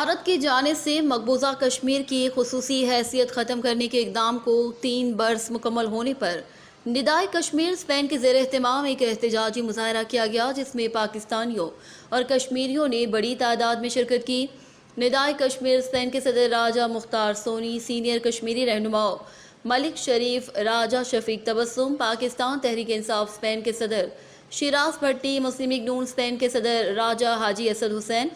بھارت کی جانب سے مقبوضہ کشمیر کی خصوصی حیثیت ختم کرنے کے اقدام کو 3 برس مکمل ہونے پر ندائے کشمیر اسپین کے زیر اہتمام ایک احتجاجی مظاہرہ کیا گیا، جس میں پاکستانیوں اور کشمیریوں نے بڑی تعداد میں شرکت کی۔ ندائے کشمیر اسپین کے صدر راجہ مختار سونی، سینئر کشمیری رہنماؤں ملک شریف، راجہ شفیق تبسم، پاکستان تحریک انصاف اسپین کے صدر شیراز بھٹی، مسلم لیگ نون اسپین کے صدر راجہ حاجی اسد حسین،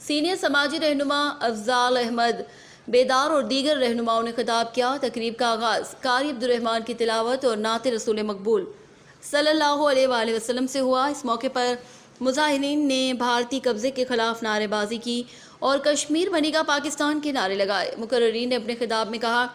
سینئر سماجی رہنما افضال احمد بیدار اور دیگر رہنماؤں نے خطاب کیا۔ تقریب کا آغاز قاری عبدالرحمن کی تلاوت اور نعت رسول مقبول صلی اللہ علیہ وآلہ وسلم سے ہوا۔ اس موقع پر مظاہرین نے بھارتی قبضے کے خلاف نعرے بازی کی اور کشمیر بنے گا پاکستان کے نعرے لگائے۔ مقررین نے اپنے خطاب میں کہا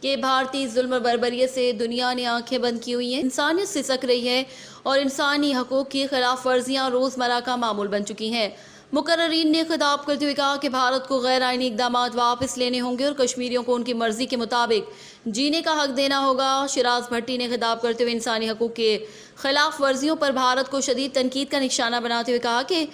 کہ بھارتی ظلم و بربریت سے دنیا نے آنکھیں بند کی ہوئی ہیں، انسانیت سسک رہی ہے اور انسانی حقوق کی خلاف ورزیاں روزمرہ کا معمول بن چکی ہیں۔ مقررین نے خطاب کرتے ہوئے کہا کہ بھارت کو غیر آئینی اقدامات واپس لینے ہوں گے اور کشمیریوں کو ان کی مرضی کے مطابق جینے کا حق دینا ہوگا۔ شیراز بھٹی نے خطاب کرتے ہوئے انسانی حقوق کے خلاف ورزیوں پر بھارت کو شدید تنقید کا نشانہ بناتے ہوئے کہا کہ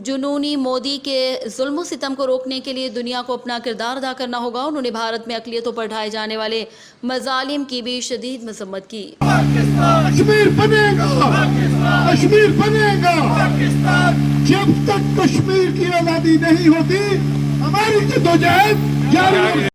جنونی مودی کے ظلم و ستم کو روکنے کے لیے دنیا کو اپنا کردار ادا کرنا ہوگا۔ انہوں نے بھارت میں اقلیتوں پر ڈھائے جانے والے مظالم کی بھی شدید مذمت کی۔ کشمیر بنے گا، کشمیر بنے گا، جب تک کشمیر کی آزادی نہیں ہوتی ہماری جدوجہد جاری